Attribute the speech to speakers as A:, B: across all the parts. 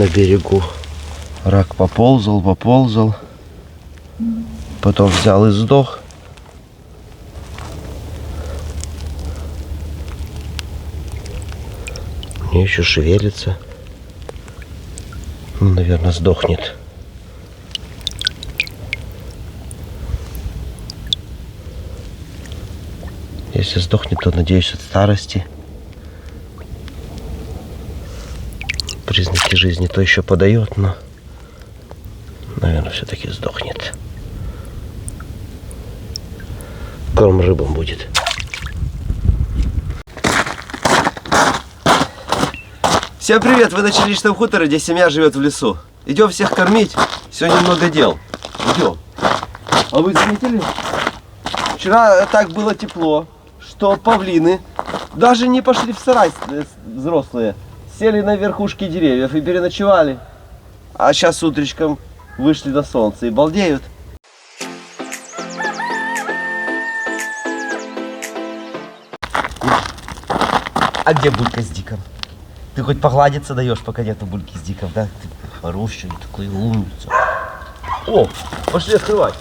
A: на берегу. Рак поползал. Потом взял и сдох. Мне еще шевелится. Ну, наверное, сдохнет. Если сдохнет, то, надеюсь, от старости. Признаки жизни то еще подает, но, наверное, все-таки сдохнет. Корм рыбам будет. Всем привет! Вы на Чилищном хуторе, где семья живет в лесу. Идем всех кормить. Сегодня много дел. Идем. А вы заметили? Вчера так было тепло, что павлины даже не пошли в сарай взрослые. Сели на верхушки деревьев и переночевали. А сейчас утречком вышли на солнце и балдеют. А где Булька с Диком? Ты хоть погладиться даешь, пока нету Бульки с Диком, да? Ты хороший, такой умница. О, пошли открывать.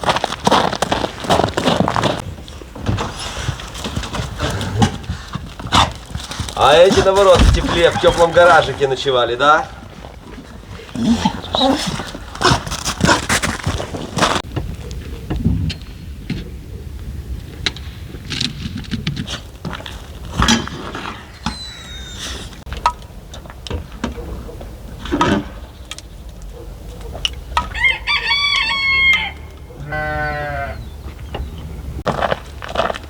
A: А эти, наоборот, в тепле, в теплом гаражике ночевали, да?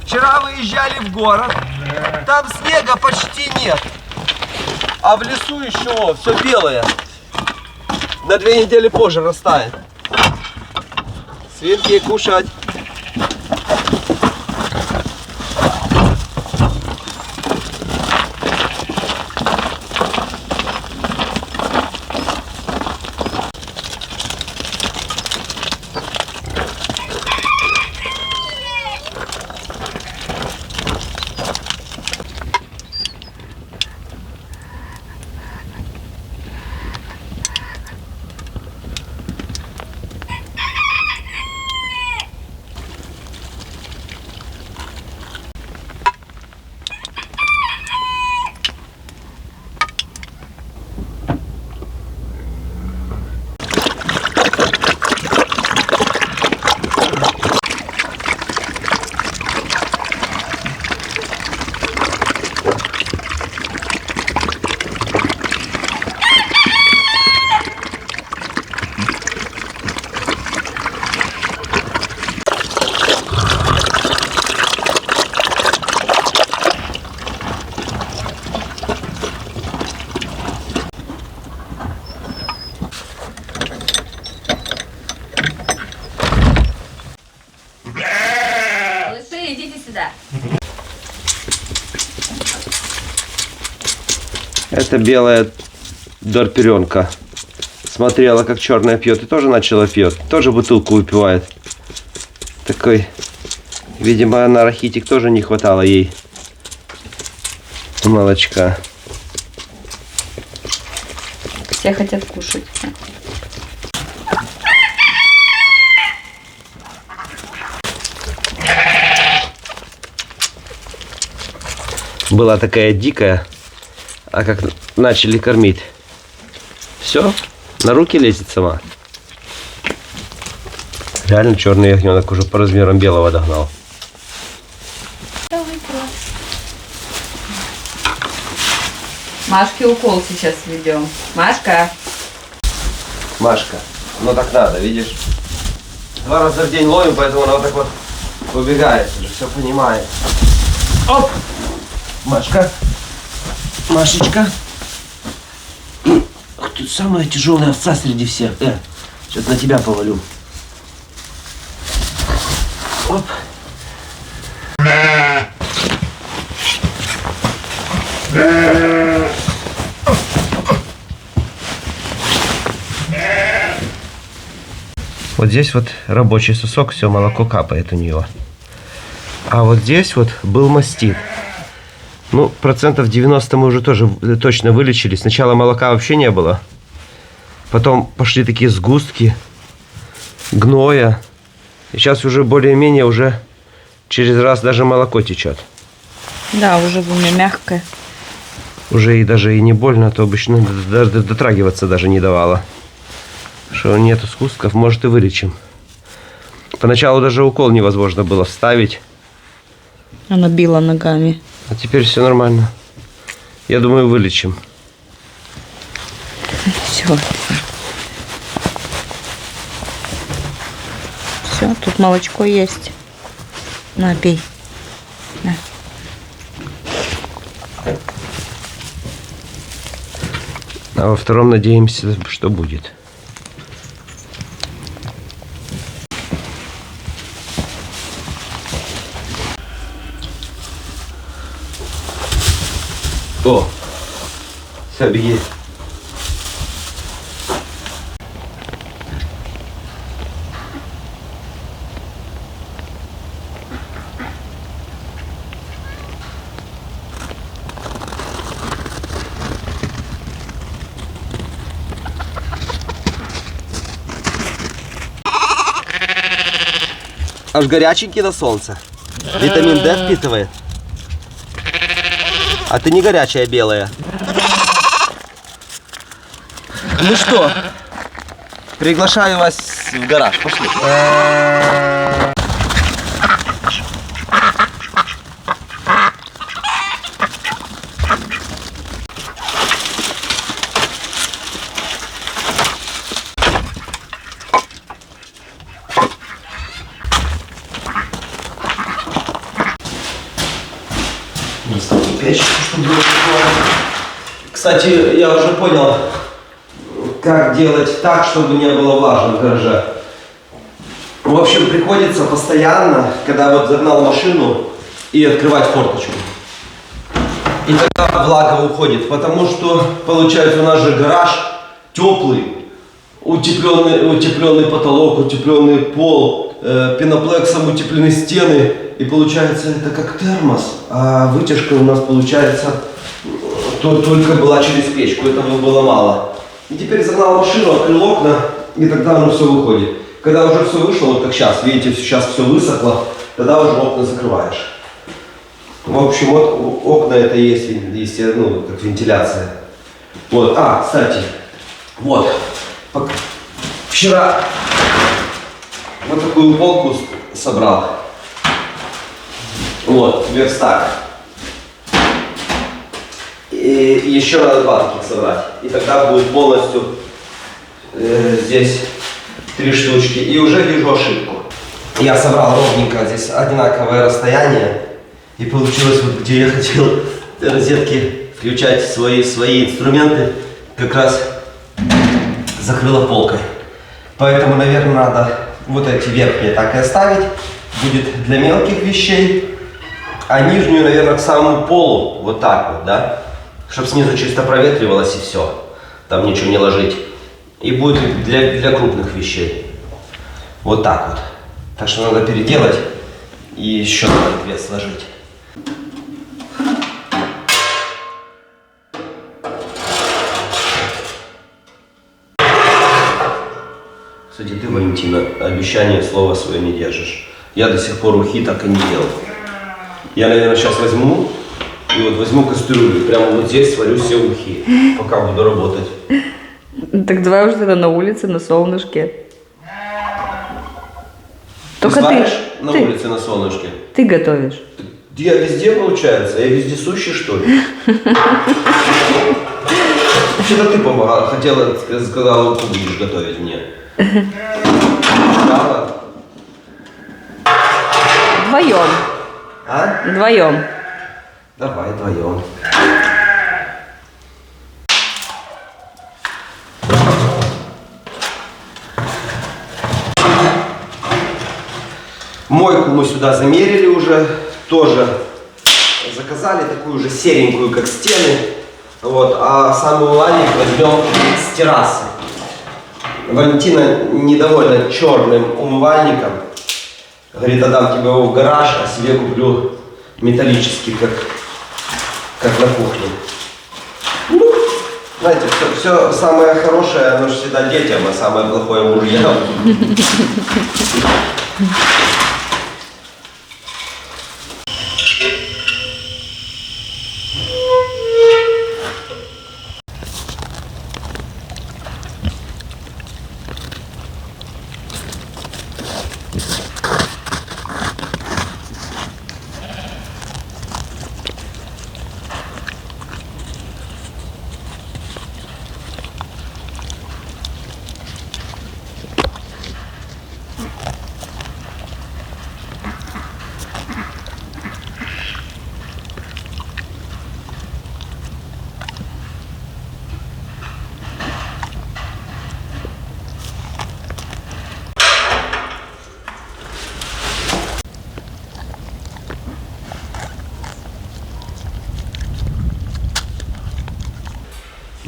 A: Вчера выезжали в город, там снега почти нет, а в лесу еще все белое. На 2 недели позже растает. Свинки кушать. Это белая дорперенка. Смотрела, как черная пьет, и тоже начала пьет. Тоже бутылку выпивает. Такой, видимо, на рахитик тоже не хватало ей молочка.
B: Все хотят кушать.
A: Была такая дикая, а как начали кормить, все, на руки лезет сама. Реально черный ягненок уже по размерам белого догнал.
B: Машке укол сейчас ведем. Машка.
A: Машка, ну так надо, видишь? 2 раза в день ловим, поэтому она вот так вот убегает, уже все понимает. Оп! Машка. Машечка. Ах, тут самая тяжелая овца среди всех. Сейчас на тебя повалю. Оп. Вот здесь вот рабочий сосок, все, молоко капает у нее. А вот здесь вот был мастит. Ну, процентов 90 мы уже тоже точно вылечили. Сначала молока вообще не было. Потом пошли такие сгустки гноя. И сейчас уже более-менее уже через раз даже молоко течет.
B: Да, уже вымя мягкое.
A: Уже и даже и не больно, а то обычно дотрагиваться даже не давало. Что нету сгустков, может и вылечим. Поначалу даже укол невозможно было вставить.
B: Она била ногами.
A: А теперь все нормально. Я думаю, вылечим.
B: Все. Все, тут молочко есть. На, пей. На.
A: А во втором надеемся, что будет. О, все, беги. Аж горяченький на солнце. Витамин D впитывает. А ты не горячая белая. Ну что, приглашаю вас в гараж. Пошли. Кстати, я уже понял, как делать так, чтобы не было влажно в гараже. В общем, приходится постоянно, когда вот загнал машину, и открывать форточку. И тогда влага уходит, потому что, получается, у нас же гараж теплый, утепленный потолок, утепленный пол, пеноплексом утеплены стены. И получается это как термос, а вытяжка у нас получается только была через печку, этого было мало. И теперь загнал машину, открыл окна, и тогда оно все выходит. Когда уже все вышло, вот как сейчас, видите, сейчас все высохло, тогда уже окна закрываешь. В общем, вот окна это и есть, ну, как вентиляция. Вот, кстати, вот, вчера вот такую полку собрал. Вот, верстак. И еще надо 2 таких собрать. И тогда будет полностью здесь 3 штучки. И уже вижу ошибку. Я собрал ровненько здесь одинаковое расстояние. И получилось, вот где я хотел розетки включать свои инструменты, как раз закрыла полкой. Поэтому, наверное, надо вот эти верхние так и оставить. Будет для мелких вещей. А нижнюю, наверное, к самому полу, вот так вот, да? Чтобы снизу чисто проветривалось и все. Там ничего не ложить. И будет для крупных вещей. Вот так вот. Так что надо переделать. И еще надо две сложить. Кстати, ты, Валентина, обещание слова свое не держишь. Я до сих пор ухи так и не делал. Я, наверное, сейчас возьму кастрюлю и прямо вот здесь сварю все ухи, пока буду работать.
B: Так давай уже тогда на улице, на солнышке. Только
A: сваришь на улице на солнышке?
B: Ты готовишь.
A: Я везде, получается? Я вездесущий, что ли? Вообще-то ты помогала, сказала, ты будешь готовить мне.
B: Вдвоем.
A: А?
B: Вдвоем.
A: Давай, вдвоем. Мойку мы сюда замерили уже, тоже заказали такую же серенькую, как стены. Вот, а сам умывальник возьмем с террасы. Валентина недовольна черным умывальником. Говорит, отдам тебе его в гараж, а себе куплю металлический, как на кухне. Ну, Знаете, все самое хорошее, оно же всегда детям, а самое плохое мужьям.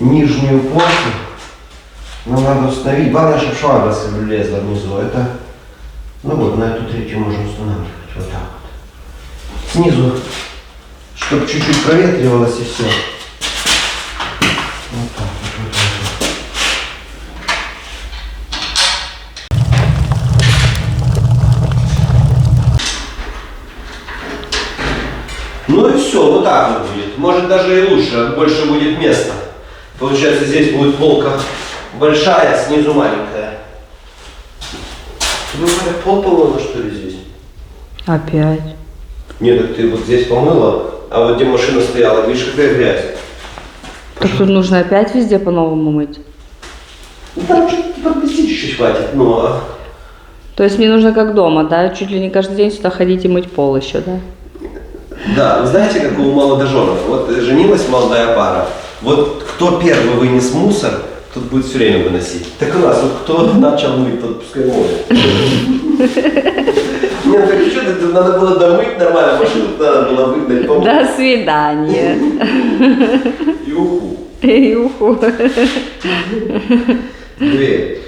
A: Нижнюю полку нам надо установить. Главное, чтобы швабра влезла внизу. Это, ну вот, на эту третью можно устанавливать. Вот так вот. Снизу, чтобы чуть-чуть проветривалось и все. Вот так вот, вот так вот. Ну и все, вот так вот будет. Может даже и лучше, больше будет места. Получается, здесь будет полка большая, снизу маленькая. Ты говоришь, пол помыла, что ли, здесь?
B: Опять.
A: Нет, так ты вот здесь помыла, а вот где машина стояла, видишь, какая грязь.
B: Так тут нужно опять везде по-новому мыть?
A: Ну там чуть пропустить чуть-чуть хватит, ну а...
B: То есть мне нужно как дома, да? Чуть ли не каждый день сюда ходить и мыть пол еще, да?
A: Да, вы знаете, как у молодоженов? Вот женилась молодая пара. Вот кто первый вынес мусор, тот будет все время выносить. Так у нас, вот кто начал мыть, тот пускай моет. Нет, так что, надо было домыть нормально, машину надо было выгнать, помыть.
B: До свидания.
A: И уху.
B: И уху.
A: Дверь.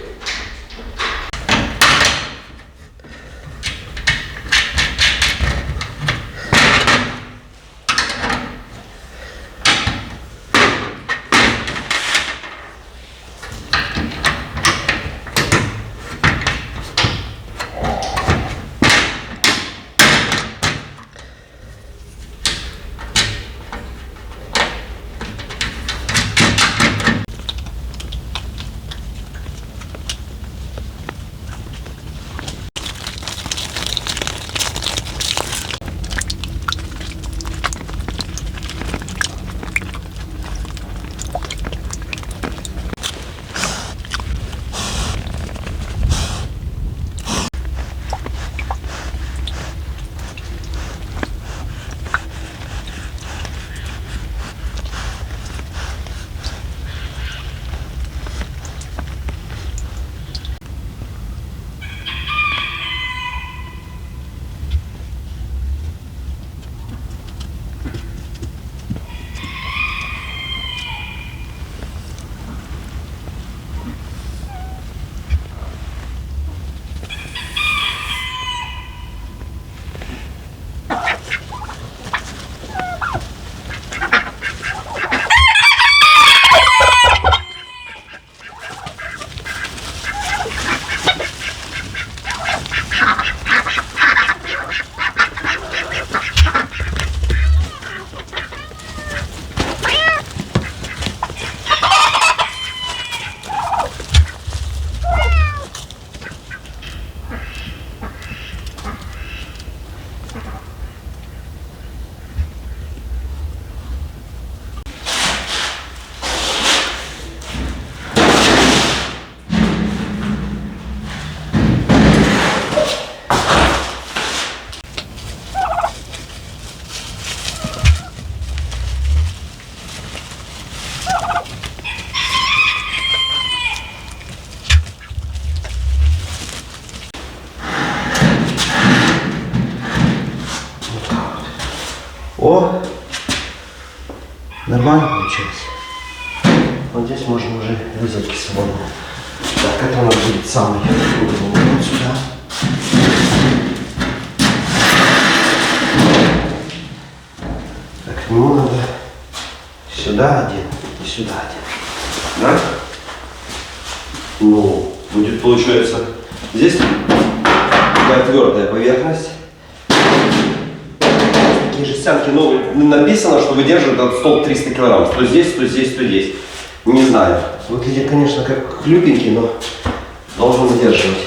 A: О, нормально получилось. Вот здесь можно уже розетки свободно. Так, это у нас будет самый угол. Вот сюда. Так, ему надо сюда один и сюда один. Ну, будет, получается, здесь такая твердая поверхность. Такие жестянки новые. Написано, что выдерживает этот стол 300 килограмм. То здесь, то здесь, то здесь. Не знаю. Выглядит, конечно, как хлюпенький, но должен выдерживать.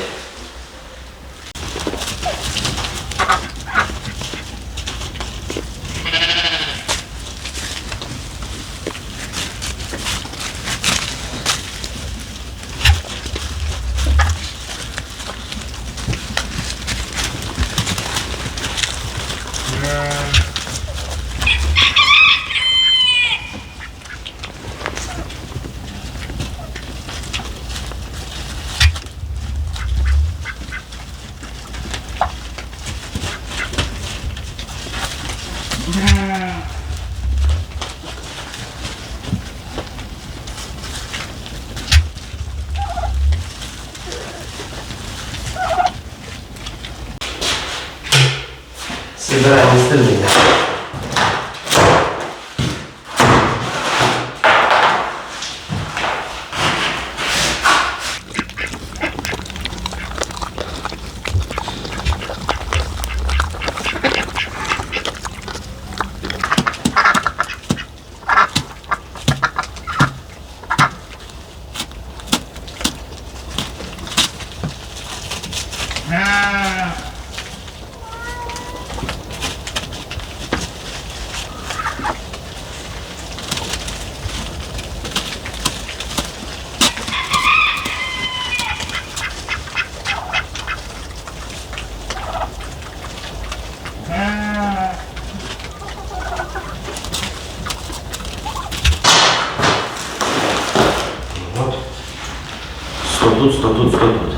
A: Собираем остальные. Вот. 100 тут, 100 тут, 100 тут.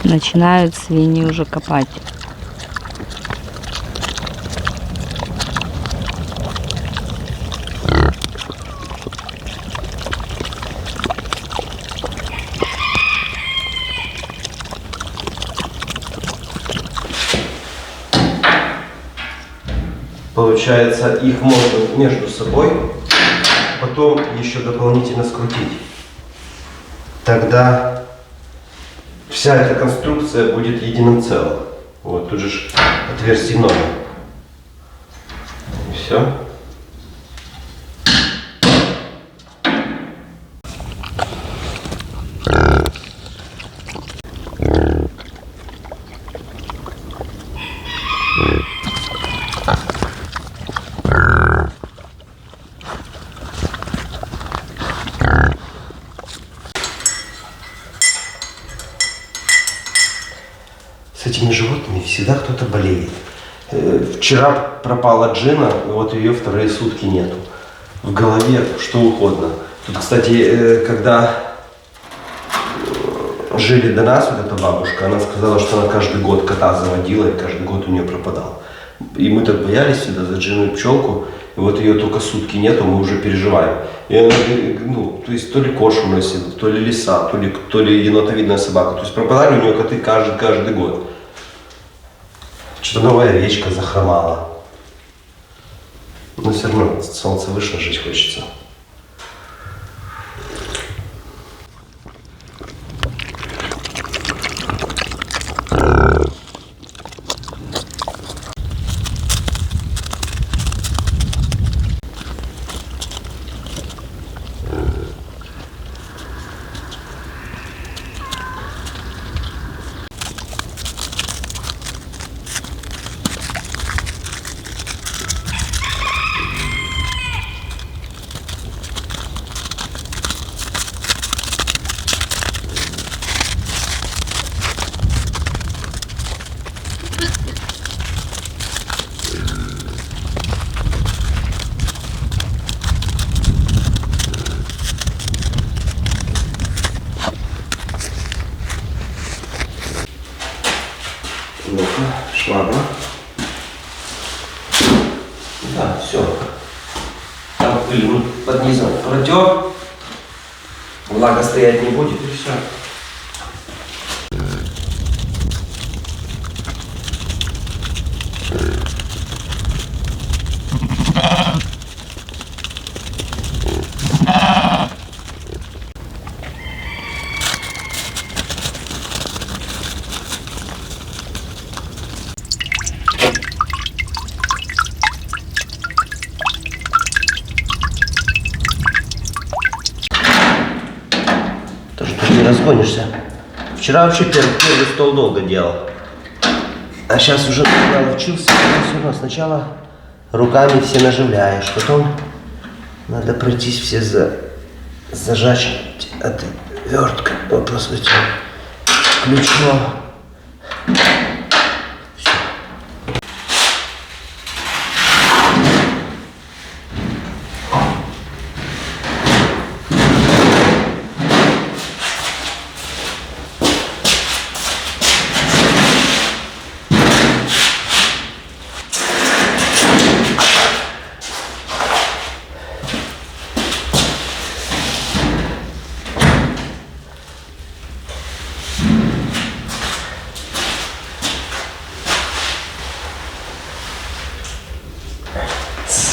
B: Начинают свиньи уже копать.
A: Получается, их можно между собой потом еще дополнительно скрутить. Тогда вся эта конструкция будет единым целым. Вот тут же отверстий много. И все. С этими животными всегда кто-то болеет. Вчера пропала Джина, и вот ее вторые сутки нету. В голове что угодно. Тут, кстати, когда жили до нас вот эта бабушка, она сказала, что она каждый год кота заводила, и каждый год у нее пропадал. И мы так боялись всегда за Джину и пчелку, и вот ее только сутки нету, мы уже переживаем. И она, ну, то есть то ли кош уносит, то ли лиса, то ли енотовидная собака. То есть пропадали у нее коты каждый год. Что-то новая речка захромала. Но все равно солнце вышло, жить хочется. Ну-ка, швабра. Да, все. Там пыль, ну, под низом протер. Влага стоять не будет и все. То, что не разгонишься. Вчера вообще первый стол долго делал. А сейчас уже научился. Все равно сначала руками все наживляешь. Потом надо пройтись все зажать отверткой. Вот просто ключом.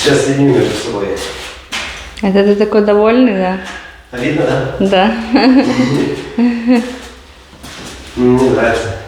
A: Сейчас соединим между собой.
B: Это ты такой довольный, да?
A: А видно, да?
B: Да.
A: Мне нравится.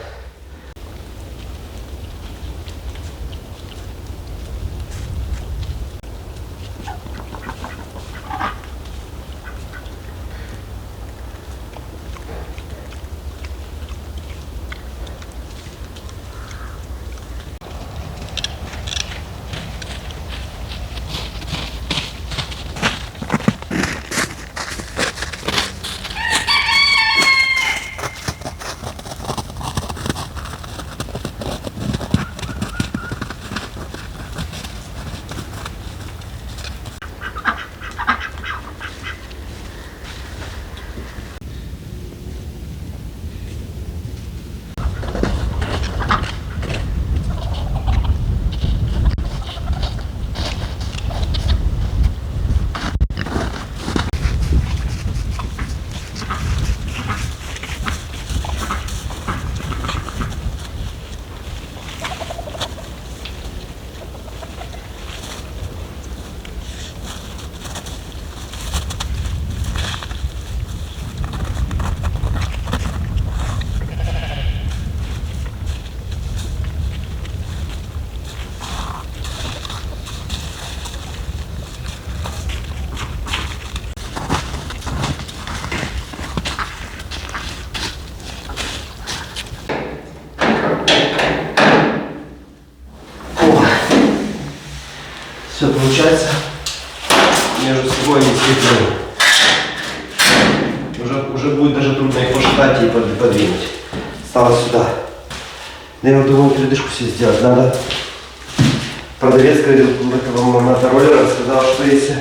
A: Все получается между собой не соединено. Уже будет даже трудно их посчитать и подвинуть. Стало сюда. Да я думаю, передышку все сделать надо. Продавец говорил, этого мотороллера сказал, что если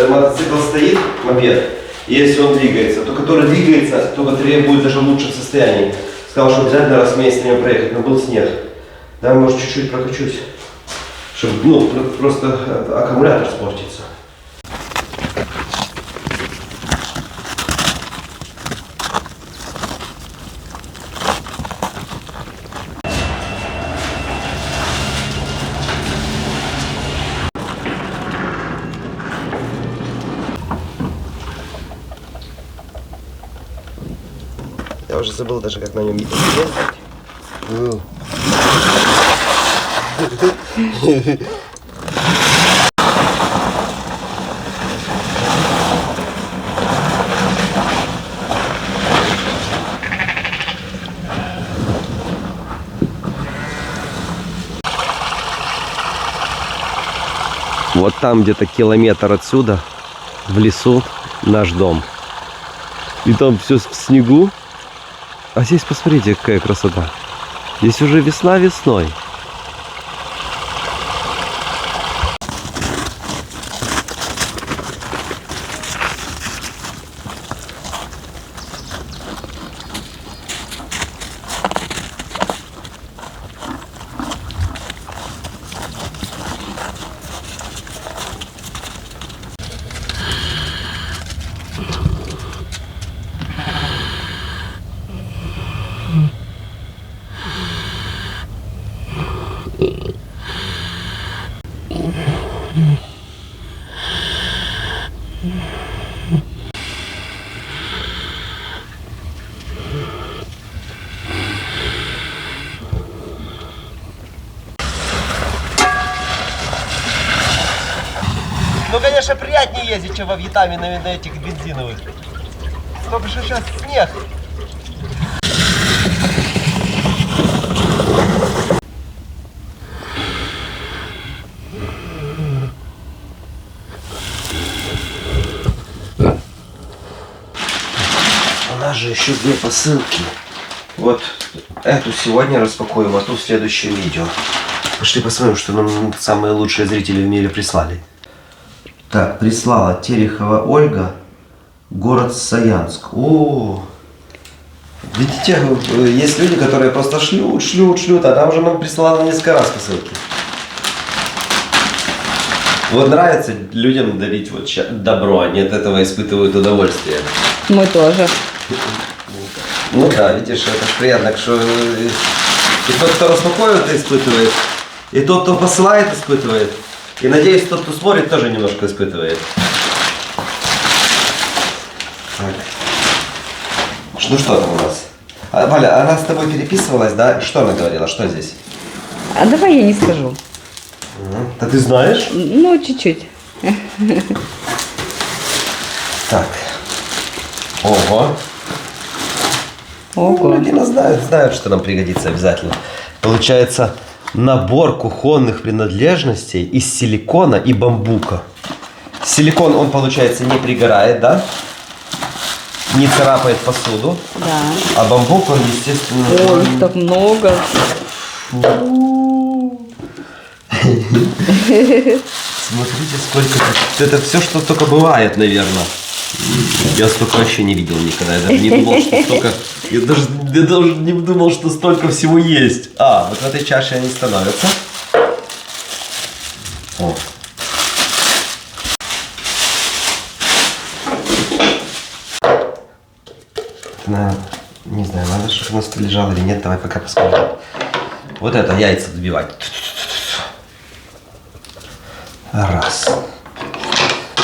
A: мотоцикл стоит, мопед, если он двигается, то который двигается, то батарея будет даже в лучшем состоянии. Сказал, что обязательно раз в месяц на нем проехать, но был снег. Да, может чуть-чуть прокачусь. Чтобы, просто аккумулятор испортится. Я уже забыл даже, как на нем ездить. Вот там где-то километр отсюда, в лесу, наш дом. И там все в снегу. А здесь посмотрите, какая красота. Здесь уже весна весной. конечно, приятнее ездить, чем во Вьетнаме на этих бензиновых. Только что сейчас снег. У нас же еще 2 посылки. Вот эту сегодня распакуем, а ту в следующем видео. Пошли посмотрим, что нам самые лучшие зрители в мире прислали. Так, прислала Терехова Ольга, город Саянск. О, видите, есть люди, которые просто шлют, а там уже нам прислала несколько раз посылки. Вот нравится людям дарить вот добро, они от этого испытывают удовольствие.
B: Мы тоже.
A: Ну да, видишь, это ж приятно, что и тот, кто распаковывает, испытывает, и тот, кто посылает, испытывает. И надеюсь, тот, кто смотрит, тоже немножко испытывает. Так. Ну что там у нас? Валя, она с тобой переписывалась, да? Что она говорила? Что здесь?
B: А давай я не скажу.
A: Да ты знаешь?
B: Ну, чуть-чуть.
A: Так. Ого.
B: Ого.
A: Ну, Дина знают, что нам пригодится обязательно. Получается, набор кухонных принадлежностей из силикона и бамбука. Силикон, он, получается, не пригорает, да? Не царапает посуду.
B: Да.
A: А бамбук, он, естественно...
B: Ой, их так много.
A: Смотрите, сколько... Это все, что только бывает, наверное. Я столько вообще не видел никогда. Я даже не думал, что столько... Я даже не думал, что столько всего есть. А, вот в этой чаше они становятся. О. Не знаю, надо, чтобы у нас тут лежало или нет. Давай пока посмотрим. Вот это, яйца взбивать. Раз.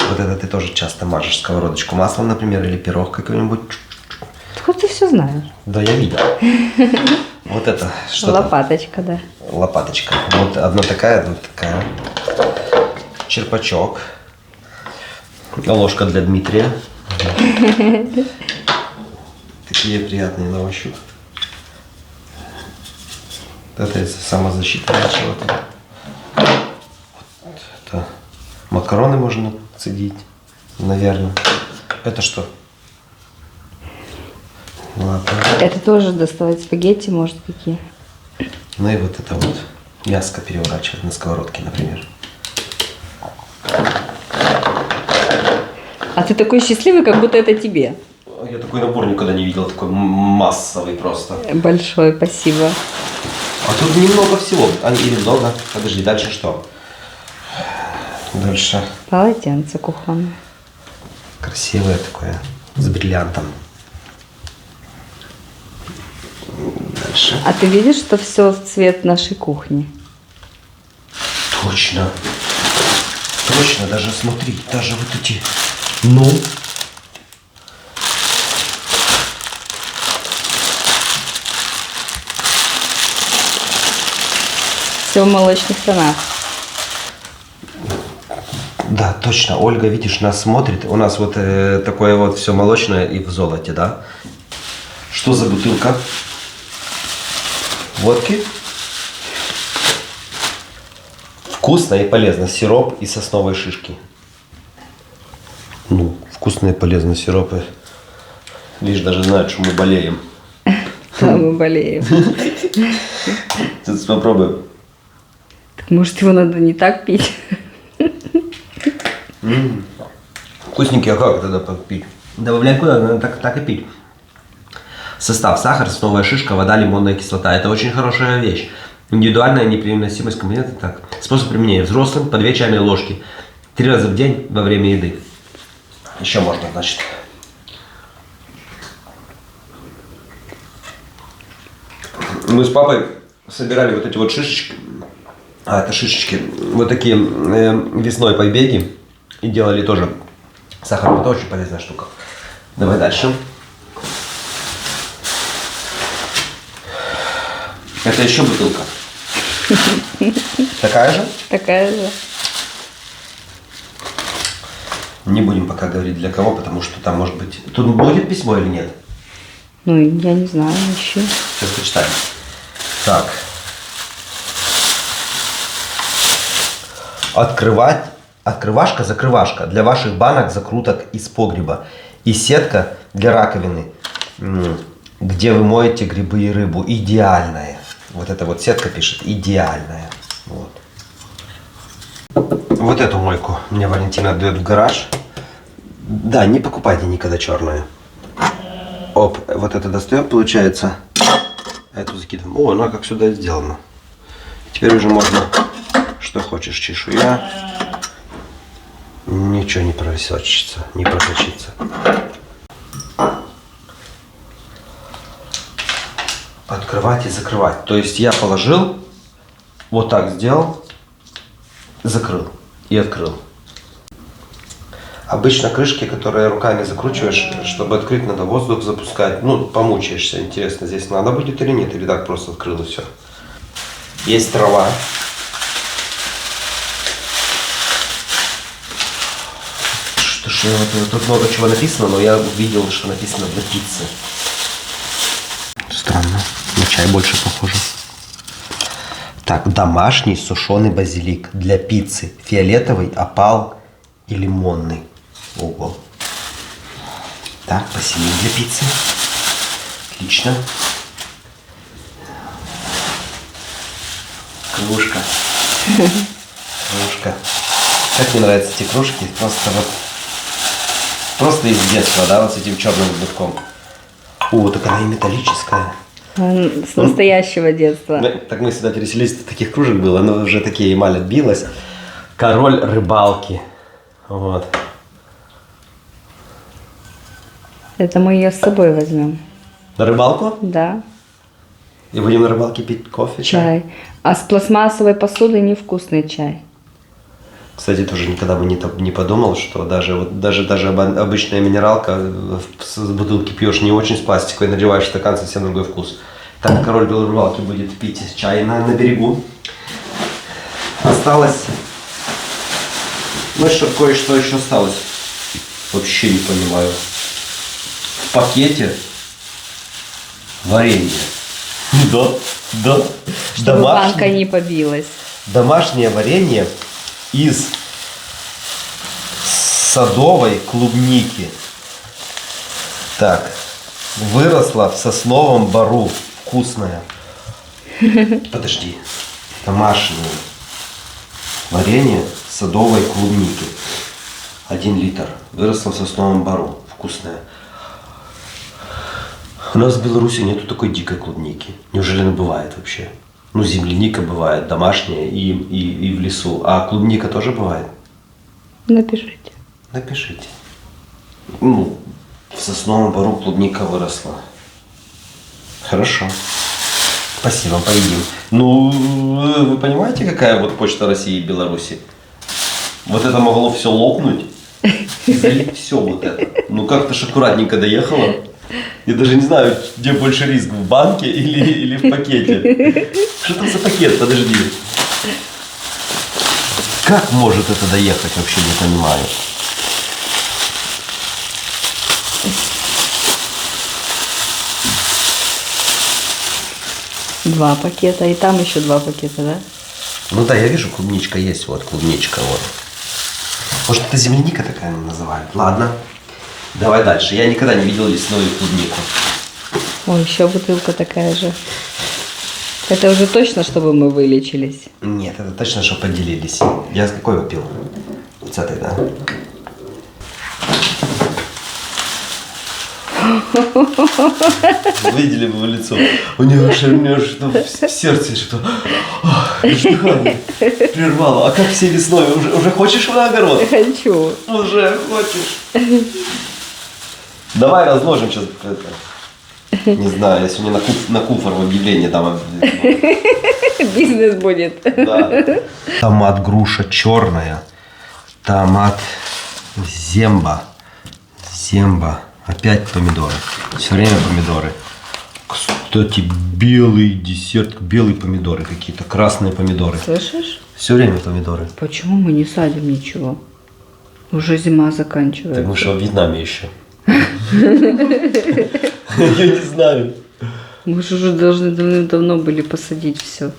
A: Вот это ты тоже часто мажешь сковородочку маслом, например, или пирог какой-нибудь.
B: Откуда ты все знаешь?
A: Да, я видел. Вот это что?
B: Лопаточка, да.
A: Лопаточка. Вот одна такая. Черпачок. Ложка для Дмитрия. Такие приятные на ощупь. Это из самозащиты чего-то. Вот это макароны можно цедить, наверное. Это что? Ладно.
B: Это тоже доставать спагетти, может, какие.
A: Ну и вот это вот мяско переворачивать на сковородке, например.
B: А ты такой счастливый, как будто это тебе.
A: Я такой набор никогда не видел, такой массовый просто.
B: Большое спасибо.
A: А тут немного всего. Или много. Подожди, дальше что? Дальше.
B: Полотенце кухонное.
A: Красивое такое, с бриллиантом. Дальше.
B: А ты видишь, что все в цвет нашей кухни?
A: Точно. Точно, даже смотри, даже вот эти. Ну.
B: Все в молочных тонах.
A: Да, точно. Ольга, видишь, нас смотрит. У нас вот такое вот все молочное и в золоте, да? Что за бутылка? Водки. Вкусно и полезно. Сироп и сосновые шишки. Ну, вкусно и полезно сиропы. Лишь даже знают, что мы болеем.
B: Да, мы болеем.
A: Сейчас попробуем.
B: Так может его надо не так пить?
A: Вкусненький, а как тогда пить? Добавлять куда? Надо так и пить. Состав: сахар, сосновая шишка, вода, лимонная кислота. Это очень хорошая вещь. Индивидуальная непереносимость компонентов. Так. Способ применения: взрослым по 2 чайные ложки 3 раза в день во время еды. Еще можно, значит. Мы с папой собирали вот эти вот шишечки. А, это шишечки. Вот такие весной побеги. И делали тоже сахар. Это очень полезная штука. Давай дальше. Это еще бутылка. Такая же?
B: Такая же.
A: Не будем пока говорить для кого, потому что там может быть... Тут будет письмо или нет?
B: Ну, я не знаю, ищу.
A: Сейчас почитаем. Так. Открывашка-закрывашка для ваших банок, закруток из погреба. И сетка для раковины, где вы моете грибы и рыбу. Идеальная. Вот эта вот сетка пишет. Идеальная. Вот. Вот эту мойку мне Валентина отдает в гараж. Да, не покупайте никогда черную. Оп, вот это достаем, получается. А эту закидываем. О, она как сюда сделана. Теперь уже можно, что хочешь, чешуя. Ничего не просочится, не просочится. Открывать и закрывать. То есть я положил, вот так сделал, закрыл и открыл. Обычно крышки, которые руками закручиваешь, чтобы открыть, надо воздух запускать. Ну, помучаешься. Интересно, здесь надо будет или нет, или так просто открыл и все. Есть трава. Тут много чего написано, но я увидел, что написано для пиццы. Странно. На чай больше похоже. Так, домашний сушеный базилик для пиццы. Фиолетовый, опал и лимонный. Ого. Так, базилик для пиццы. Отлично. Кружка. Кружка. Как мне нравятся эти кружки. Просто из детства, да, вот с этим черным ободком. О, так она и металлическая.
B: С настоящего детства.
A: Так мы сюда переселились, таких кружек было, но уже такие эмаль отбилась. Король рыбалки. Вот.
B: Это мы ее с собой возьмем.
A: На рыбалку?
B: Да.
A: И будем на рыбалке пить кофе, чай?
B: А с пластмассовой посудой невкусный чай.
A: Кстати, тоже никогда бы не подумал, что даже обычная минералка с бутылки пьешь не очень, с пластиковой, наливаешь в стакан, совсем другой вкус. Так, король белой рыбалки будет пить чай на берегу. Осталось... Ну что, кое-что еще осталось. Вообще не понимаю. В пакете варенье. Да.
B: Чтобы банка не побилась.
A: Домашнее варенье из садовой клубники. Так, выросла в сосновом бору. Вкусная. Подожди. Домашнее варенье садовой клубники. 1 литр. Выросла в сосновом бору. Вкусная. У нас в Беларуси нету такой дикой клубники. Неужели она бывает вообще? Ну, земляника бывает, домашняя и в лесу. А клубника тоже бывает?
B: Напишите.
A: Напишите. Ну, в сосновом бору клубника выросла. Хорошо. Спасибо, поедим. Ну, вы понимаете, какая вот почта России и Беларуси? Вот это могло все лопнуть и залить все вот это. Ну, как-то ж аккуратненько доехала. Я даже не знаю, где больше риск, в банке или в пакете. Что там за пакет? Подожди. Как может это доехать, вообще не понимаю.
B: Два пакета, и там еще 2 пакета, да?
A: Ну да, я вижу, клубничка есть, вот клубничка, вот. Может, это земляника такая называют? Ладно. Давай дальше. Я никогда не видел лесную клубнику.
B: Ой, еще бутылка такая же. Это уже точно, чтобы мы вылечились?
A: Нет, это точно, что поделились. Я с какой выпил? Вот с этой, да? Видели бы его лицо. У него что в сердце что дыхание прервало. А как все весной? Уже хочешь на огород?
B: Хочу.
A: Уже хочешь. Давай разложим сейчас это. Не знаю, я сегодня на куфор в объявлении дам.
B: Бизнес будет.
A: Да. Томат груша черная. Томат земба. Опять помидоры. Все время помидоры. Кстати, белый десерт, белые помидоры какие-то, красные помидоры.
B: Слышишь?
A: Все время помидоры.
B: Почему мы не садим ничего? Уже зима заканчивается.
A: Так мы что, в Вьетнаме еще? Я не знаю.
B: Мы же уже должны давно были посадить все.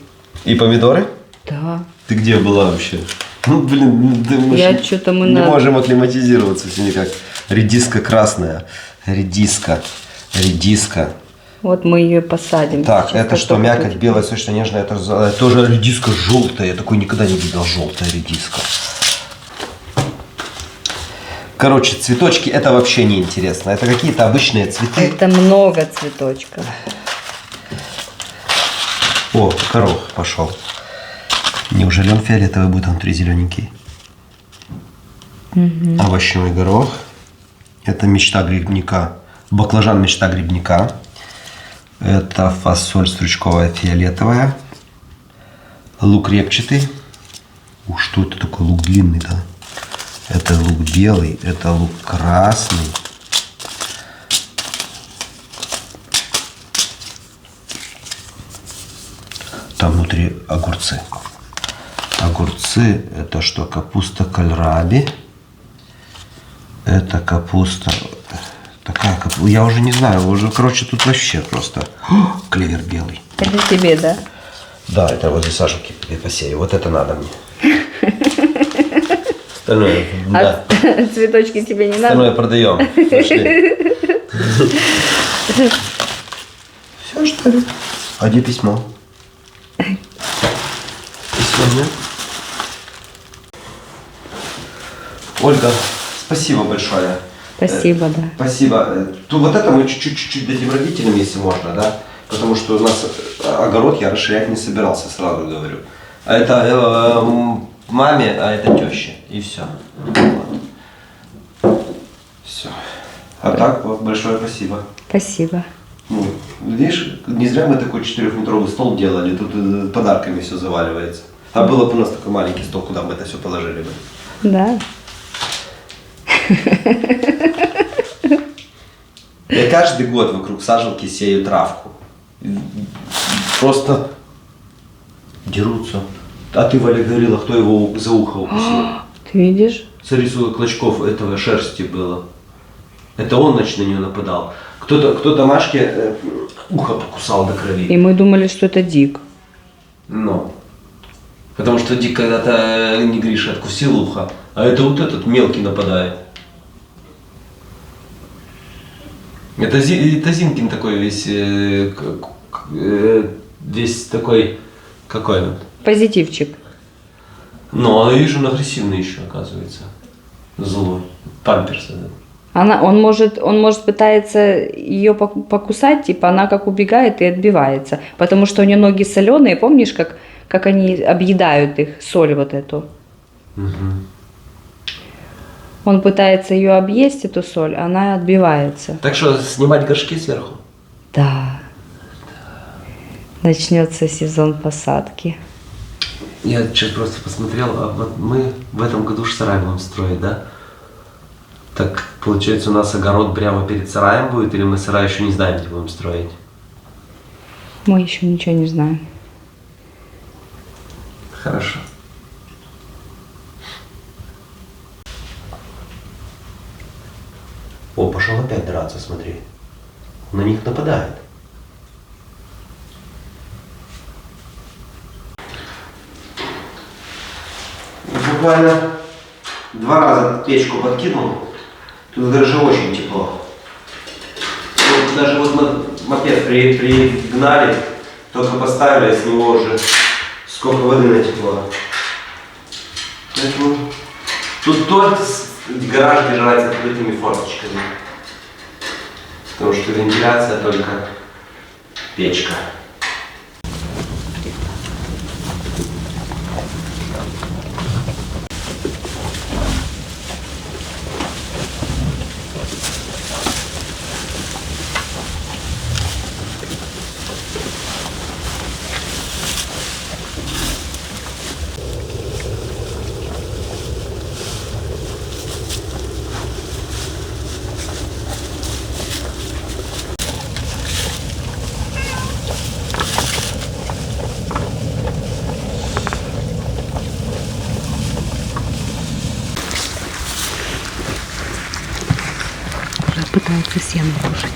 A: И помидоры?
B: Да.
A: Ты где была вообще? Ну, блин, мы
B: Я что-то мы
A: не можем акклиматизироваться все никак. Редиска красная. Редиска.
B: Вот мы ее посадим.
A: Так,
B: сейчас.
A: это что, мякоть белая, сочно-нежная, это тоже редиска желтая. Я такой никогда не видел, желтая редиска. Короче, цветочки это вообще не интересно. Это какие-то обычные цветы.
B: Это много цветочков.
A: О, горох пошел. Неужели он фиолетовый будет, а внутри зелененький? Овощной горох. Это мечта грибника. Баклажан мечта грибника. Это фасоль стручковая фиолетовая. Лук репчатый. Ух, что это такое? Лук длинный, да? Это лук белый, это лук красный. Там внутри огурцы. Огурцы это что? Капуста кальраби. Это капуста. Такая капуста. Я уже не знаю, уже, короче, тут вообще просто. О, клевер белый.
B: Это тебе, да?
A: Да, это возле Сашеньки посею. Вот это надо мне. Остальное, да.
B: Цветочки тебе не
A: Остальное
B: надо?
A: продаем. Пошли. Все, что ли? А где письмо? Письмо нет? Ольга, спасибо большое.
B: Спасибо, да.
A: Спасибо. То вот это мы чуть-чуть дадим родителям, если можно, да? Потому что у нас огород я расширять не собирался, сразу говорю. А это маме, а это теще. И все. Все. А так, вот, большое спасибо.
B: Спасибо.
A: Ну, видишь, не зря мы такой 4-метровый стол делали, тут подарками все заваливается. А было бы у нас такой маленький стол, куда мы это все положили бы.
B: Да.
A: Я каждый год вокруг сажалки сею травку. Просто дерутся. А ты, Валя, говорила, кто его за ухо укусил.
B: Ты видишь?
A: Смотри, сколько клочков этого шерсти было. Это он, значит, на нее нападал. Кто-то Машке ухо покусал до крови.
B: И мы думали, что это Дик.
A: Ну. Потому что Дик когда-то не Гриша откусил ухо, а это вот этот мелкий нападает. Это Зинкин такой весь такой, какой он?
B: Позитивчик.
A: Ну, а я вижу, он агрессивный еще, оказывается. Злой. Памперсы, да.
B: Он может пытается ее покусать, типа она как убегает и отбивается. Потому что у нее ноги соленые, помнишь, как они объедают их, соль вот эту?
A: Угу.
B: Он пытается ее объесть, эту соль, она отбивается.
A: Так что, снимать горшки сверху?
B: Да. Начнется сезон посадки.
A: Я сейчас просто посмотрел, а вот мы в этом году ж сарай будем строить, да? Так, получается, у нас огород прямо перед сараем будет, или мы сарай еще не знаем, где будем строить?
B: Мы еще ничего не знаем.
A: Хорошо. О, пошел опять драться, смотри. На них нападает. Буквально 2 раза печку подкинул. Тут даже очень тепло. Вот даже вот мопед пригнали, только поставили, с него уже сколько воды натекло. Поэтому тут только гараж держать с открытыми форточками. Потому что вентиляция только печка.
B: собирается сено кушать.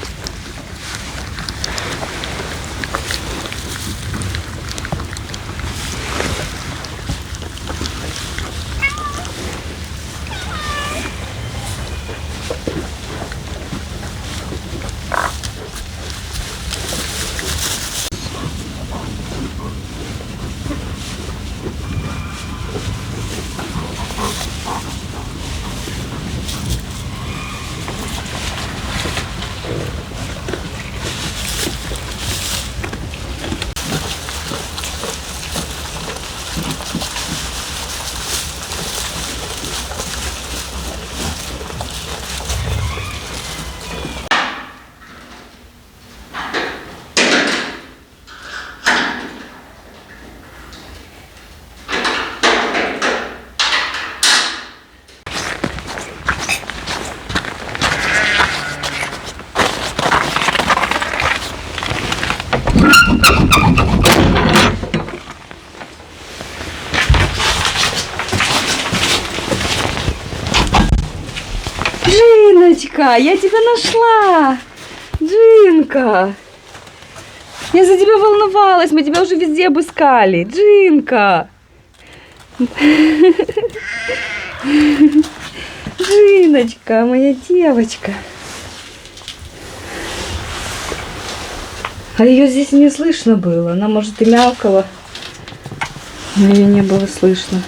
B: Джиночка, я тебя нашла! Джинка! Я за тебя волновалась, мы тебя уже везде обыскали. Джинка! Джиночка, моя девочка. А ее здесь не слышно было. Она, может, и мявкала, но ее не было слышно.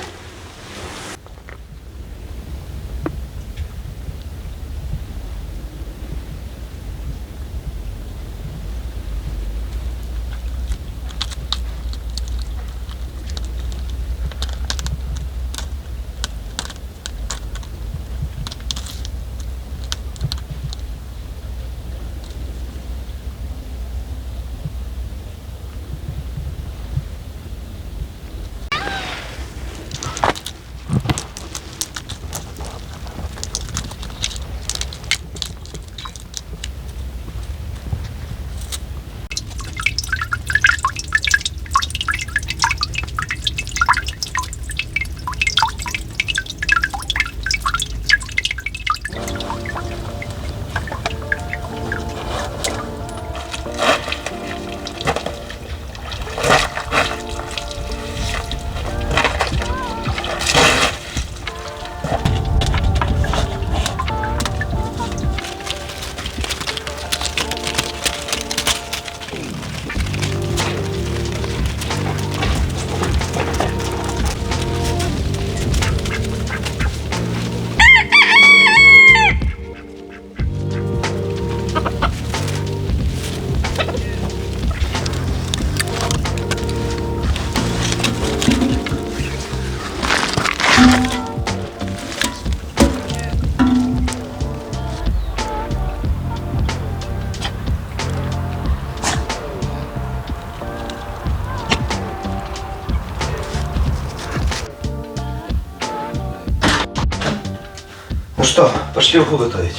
A: Ну что, пошли уху готовить.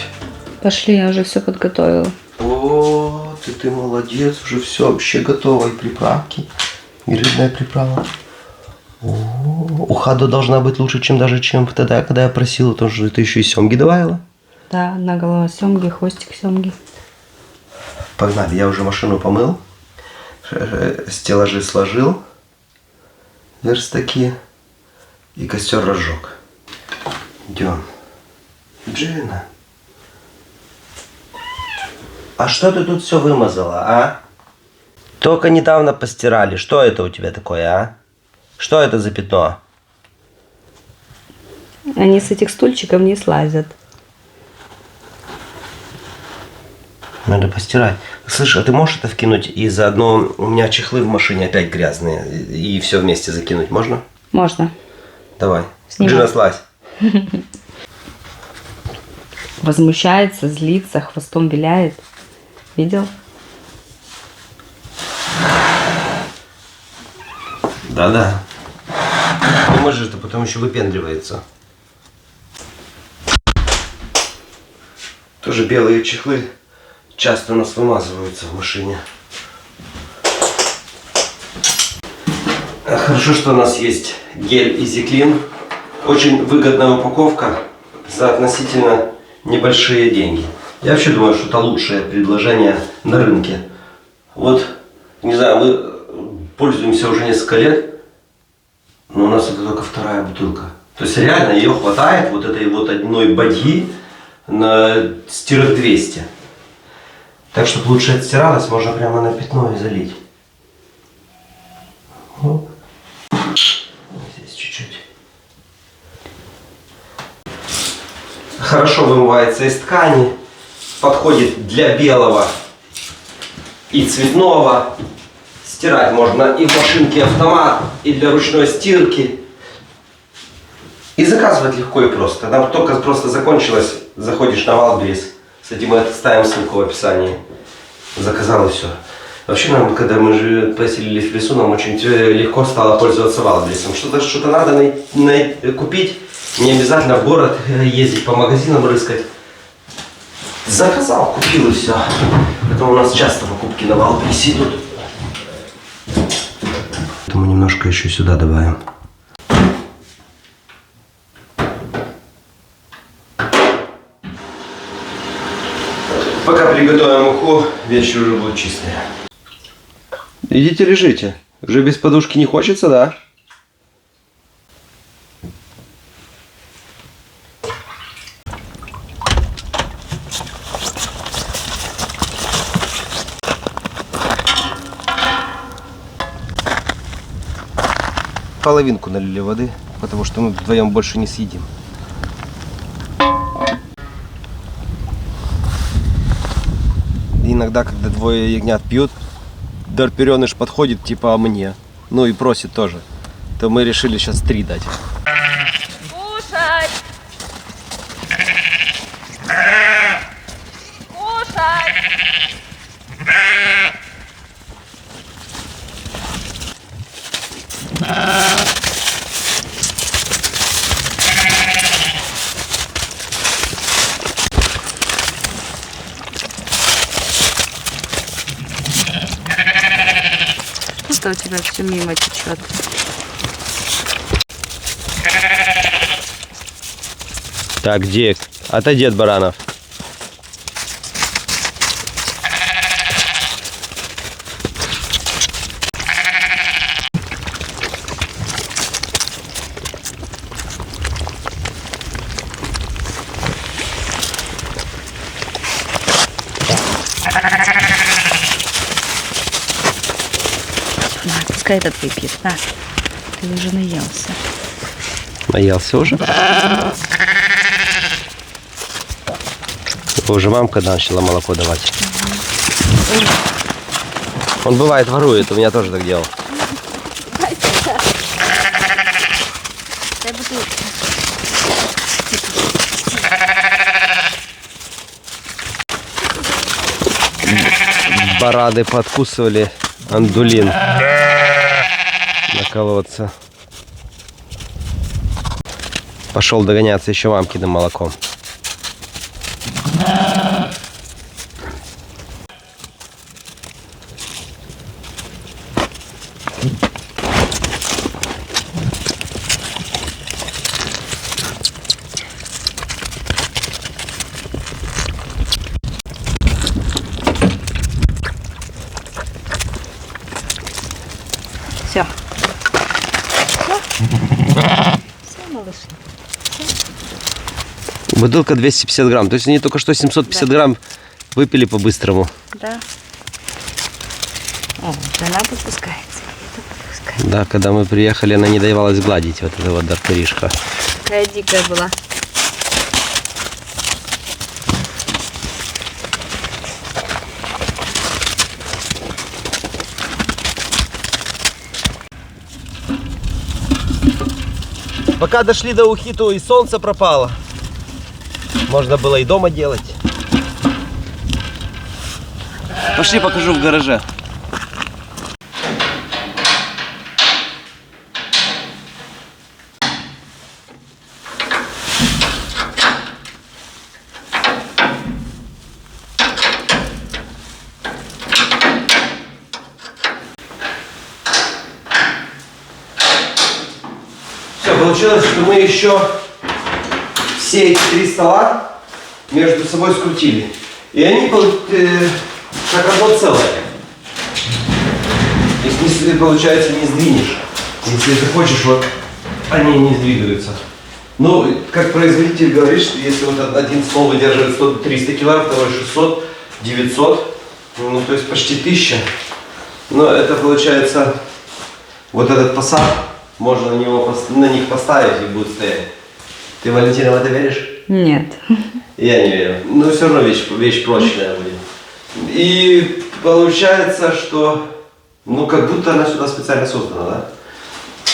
B: Пошли, я уже все подготовила.
A: О, ты молодец, уже все вообще готово. И приправки, и рыбная приправа. О, уха должна быть лучше, чем тогда, когда я просила, потому что ты еще и семги добавила.
B: Да, на голова семги, хвостик семги.
A: Погнали, я уже машину помыл, стеллажи сложил, верстаки и костер разжег. Идем. Джина, а что ты тут все вымазала, а? Только недавно постирали. Что это у тебя такое, а? Что это за пятно?
B: Они с этих стульчиков не слазят.
A: Надо постирать. Слышь, а ты можешь это вкинуть и заодно у меня чехлы в машине опять грязные и все вместе закинуть, можно?
B: Можно.
A: Давай.
B: Снимай.
A: Джина, слазь.
B: Возмущается, злится, хвостом виляет. Видел?
A: Да-да. Думаешь, это потом еще выпендривается. Тоже белые чехлы часто у нас вымазываются в машине. Хорошо, что у нас есть гель Easy Clean. Очень выгодная упаковка за относительно небольшие деньги. Я вообще думаю, что это лучшее предложение на рынке. Вот, не знаю, мы пользуемся уже несколько лет, но у нас это только вторая бутылка. То есть реально ее хватает, вот этой вот одной бадьи, на стирок 200. Так, чтобы лучше отстиралось, можно прямо на пятно и залить. Оп. Здесь чуть-чуть. Хорошо вымывается из ткани. Подходит для белого и цветного. Стирать можно и в машинке автомат, и для ручной стирки. И заказывать легко и просто. Нам только просто закончилось, заходишь на Wildberries. Кстати, мы оставим ссылку в описании. Заказал и все. Вообще, нам, когда мы поселились в лесу, нам очень легко стало пользоваться Wildberries. Что-то надо купить. Не обязательно в город ездить по магазинам рыскать. Заказал, купил и все. Поэтому у нас часто покупки на Wildberries идут. Мы немножко еще сюда добавим. Пока приготовим уху, вечер уже будет чистый. Идите лежите. Уже без подушки не хочется, да? Половинку налили воды, потому что мы вдвоем больше не съедим. Иногда, когда двое ягнят пьют, дарпереныш подходит типа мне, ну и просит тоже, то мы решили сейчас 3 дать.
B: Кушать! Кушать! Что у тебя все мимо течет?
A: Так, Дик, отойди от баранов.
B: На, пускай этот выпьет. На, ты уже наелся.
A: Наелся уже? Уже мамка начала молоко давать. Он бывает ворует, у меня тоже так делал.
B: Дай бутылку.
A: Бараны подкусывали андулин на колодце. Пошел догоняться еще мамкиным молоком.
B: Все. Все, малыш.
A: Бутылка 250 грамм. То есть они только что 750 грамм выпили по-быстрому.
B: Да. О, жена подпускается. Это подпускается.
A: Да, когда мы приехали, она не давалась гладить, вот эта вот дарперишка.
B: Какая дикая была.
A: Пока дошли до ухи, то и солнце пропало. Можно было и дома делать. Пошли, покажу в гараже. Все, получилось, что мы еще все эти 3 стола между собой скрутили. И они как одно целое. Их, получается, не сдвинешь. Если ты хочешь, вот они не сдвигаются. Ну, как производитель говорит, что если вот один стол выдерживает 100-300 кг, второй 600, 900, ну, то есть почти 1000. Но это получается, вот этот посад, можно на них поставить и будет стоять. Ты, Валентина, в это веришь?
B: Нет.
A: Я не верю. Но все равно вещь прочная будет. И получается, что, ну, как будто она сюда специально создана, да?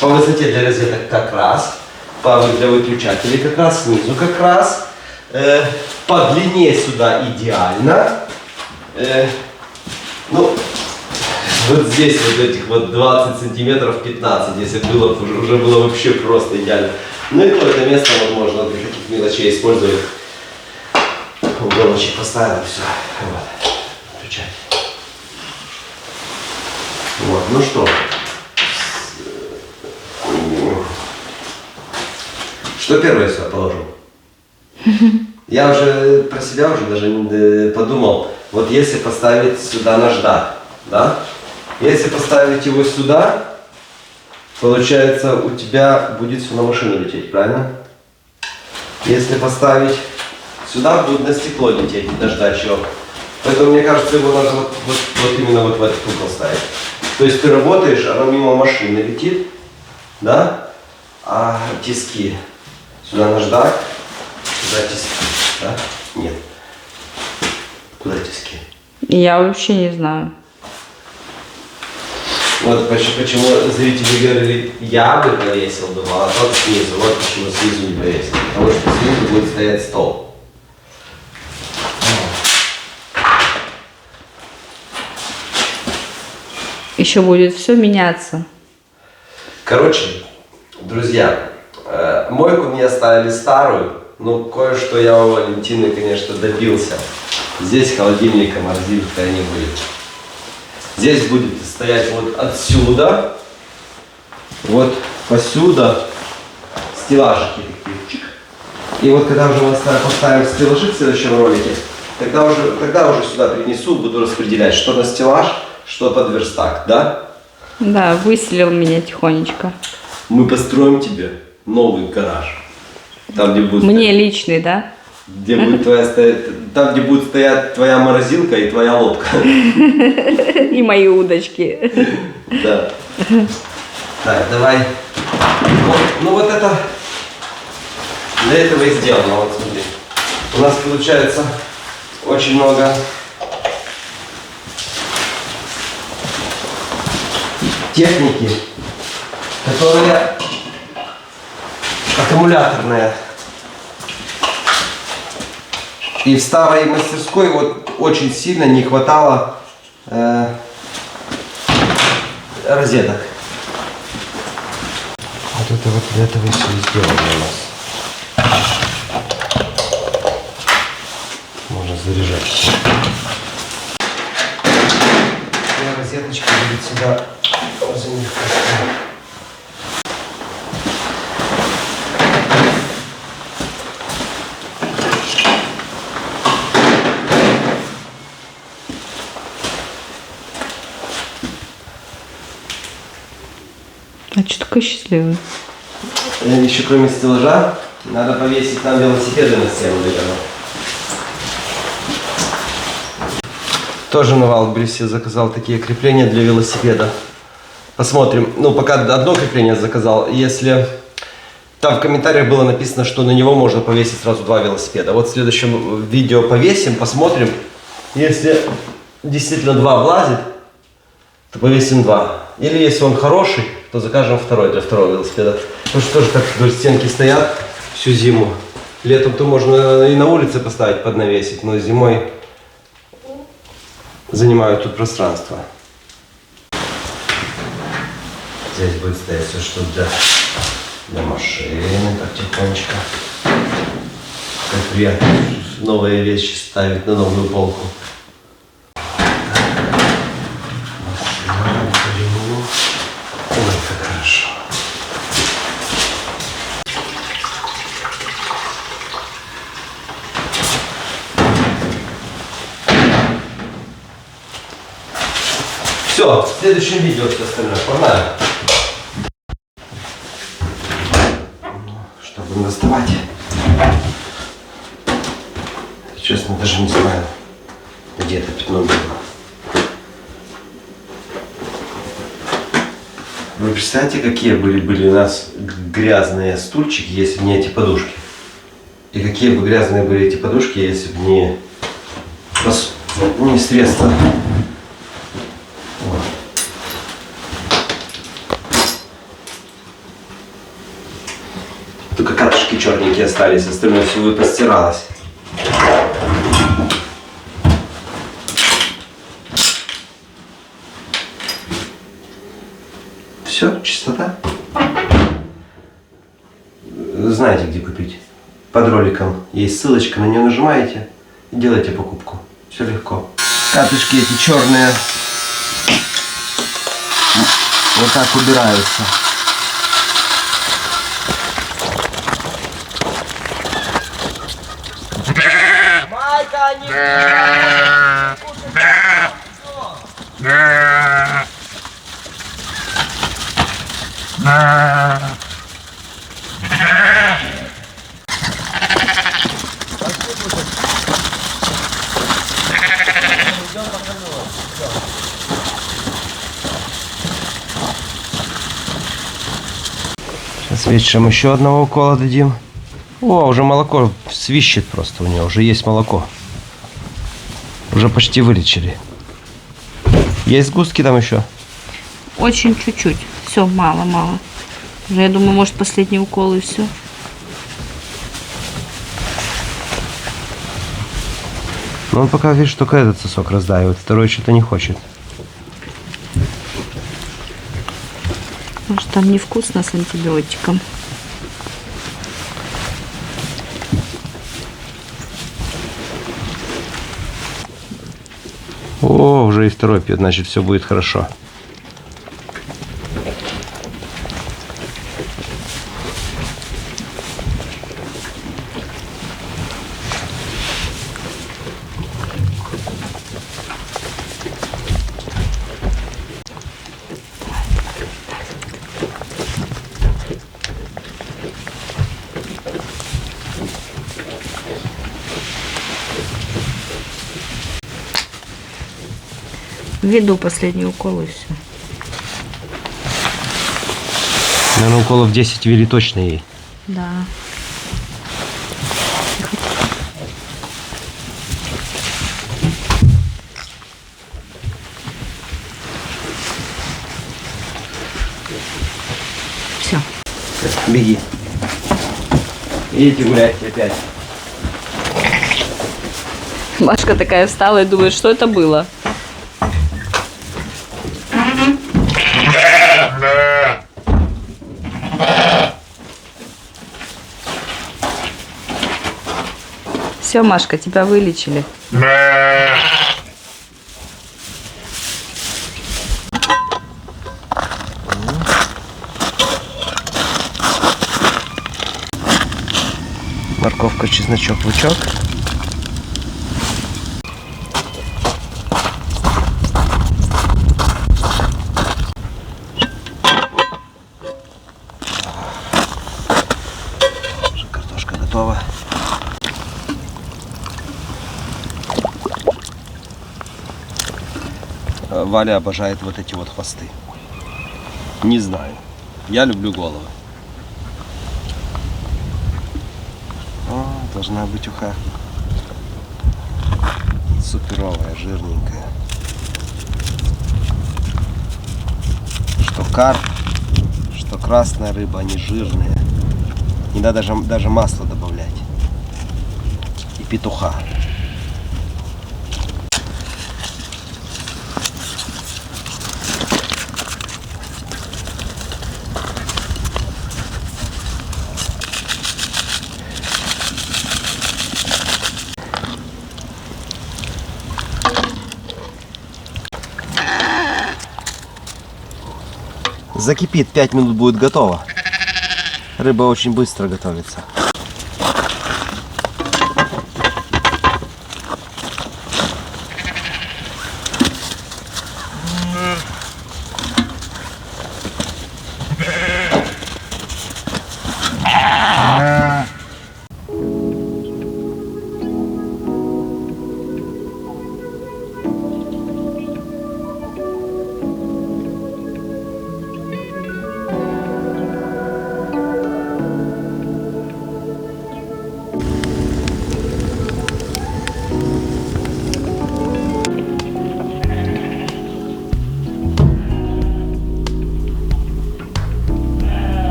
A: По высоте для розеток как раз, для выключателей как раз, снизу как раз, по длине сюда идеально. Ну, вот здесь вот этих вот 20 сантиметров 15, если было, уже было вообще просто идеально. Ну и то это место вот можно для таких мелочей использовать. Уголочек поставил, все. Вот. Включать. Вот, ну что. Что первое сюда положу? Я уже про себя уже даже подумал. Вот если поставить сюда наждак, да? Если поставить его сюда, получается у тебя будет все на машину лететь, правильно? Если поставить сюда, будет на стекло лететь наждачок. Поэтому мне кажется, его надо вот именно вот в этот угол ставить. То есть ты работаешь, оно мимо машины летит, да? А тиски сюда наждак, сюда тиски, да? Нет. Куда тиски?
B: Я вообще не знаю.
A: Вот почему зрители говорили, я бы повесил дома, а тот снизу. Вот почему снизу не повесил. Потому что снизу будет стоять стол.
B: Еще будет все меняться.
A: Короче, друзья, мойку мне оставили старую, но кое-что я у Валентины, конечно, добился. Здесь холодильника, морозилка не будет. Здесь будет стоять вот отсюда, вот посюда стеллажики такие. И вот когда уже мы поставим стеллажи в следующем ролике, тогда уже сюда принесу, буду распределять, что на стеллаж, что под верстак, да?
B: Да, выселил меня тихонечко.
A: Мы построим тебе новый гараж. Там, где будет
B: Мне личный, да?
A: где будет там, где будет стоять твоя морозилка и твоя лодка.
B: И мои удочки.
A: Да. Так, давай. Ну вот это для этого и сделано. Вот смотри. У нас получается очень много техники, которая аккумуляторная. И в старой мастерской вот очень сильно не хватало розеток. Вот это вот для этого все и сделано у нас. Можно заряжать. И розеточка будет сюда возле них.
B: А что такой счастливый?
A: Еще кроме стеллажа, надо повесить там велосипеды на стену, наверное. Тоже на Wildberries заказал такие крепления для велосипеда. Посмотрим. Ну, пока одно крепление заказал. Если там в комментариях было написано, что на него можно повесить сразу 2 велосипеда. Вот в следующем видео повесим, посмотрим. Если действительно 2 влазит, то повесим 2. Или если он хороший, то закажем второй для второго велосипеда. Потому что тоже так вдоль стенки стоят всю зиму. Летом-то можно и на улице поставить, поднавесить, но зимой занимают тут пространство. Здесь будет стоять все, что для машины, так тихонечко. Как приятно новые вещи ставить на новую полку. Ой, как хорошо. Все, в следующем видео все остальное. Погнали. Что будем доставать? Честно, даже не знаю, где это пятно было. Вы представляете, какие были у нас грязные стульчики, если бы не эти подушки? И какие бы грязные были эти подушки, если бы не средства. Вот. Только катышки черненькие остались, остальное все постиралось. Все, чистота. Знаете, где купить. Под роликом есть ссылочка, на нее нажимаете и делаете покупку. Все легко. Катышки эти черные вот так убираются. Майка, сейчас вечером еще одного укола дадим. О, уже молоко свищет просто у нее, уже есть молоко. Уже почти вылечили. Есть сгустки там еще?
B: Очень чуть-чуть. Все, мало. Уже, я думаю, может, последний укол и все.
A: Ну, он пока, видишь, только этот сосок раздаивает, второй что-то не хочет.
B: Может, там невкусно с антибиотиком.
A: О, уже и второй пьет, значит, все будет хорошо.
B: Введу последний укол и все.
A: Наверное, уколов 10 ввели точно ей.
B: Да. Все.
A: Беги. Идите гуляйте опять.
B: Машка такая встала и думает, что это было. Все, Машка, тебя вылечили.
A: Морковка, чесночок, лучок. Уже картошка готова. Валя обожает вот эти вот хвосты. Не знаю. Я люблю головы. О, должна быть уха. Суперовая, жирненькая. Что карп, что красная рыба, они жирные. Не надо даже масло добавлять. И петуха. Закипит, 5 минут будет готово. Рыба очень быстро готовится.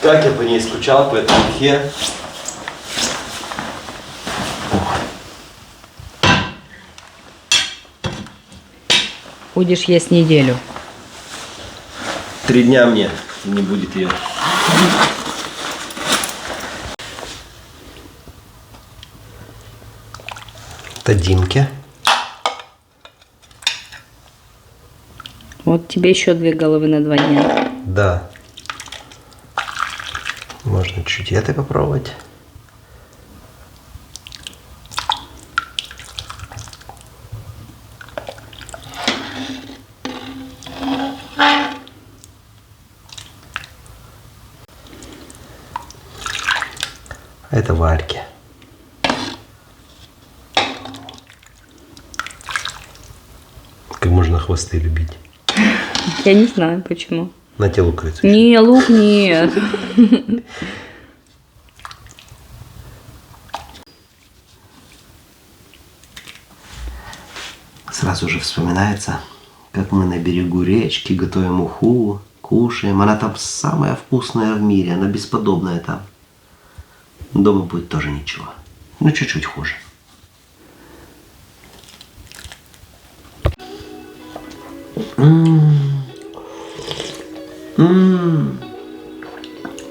A: Так я по ней скучал, по этой мхе.
B: Будешь есть неделю.
A: 3 дня мне не будет ее. Это Димке.
B: Вот тебе еще 2 головы на 2 дня.
A: Да. Можно чуть это попробовать. Это Варьке. Как можно хвосты любить?
B: Я не знаю почему.
A: На те луковицу.
B: Не, лук нет.
A: Сразу же вспоминается, как мы на берегу речки готовим уху, кушаем. Она там самая вкусная в мире, она бесподобная там. Дома будет тоже ничего. Ну, чуть-чуть хуже.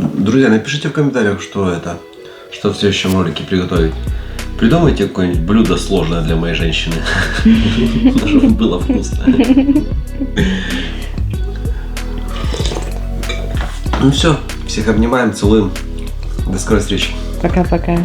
A: Друзья, напишите в комментариях, что в следующем ролике приготовить. Придумайте какое-нибудь блюдо сложное для моей женщины, чтобы было вкусно. Ну все, всех обнимаем, целуем. До скорой встречи.
B: Пока-пока.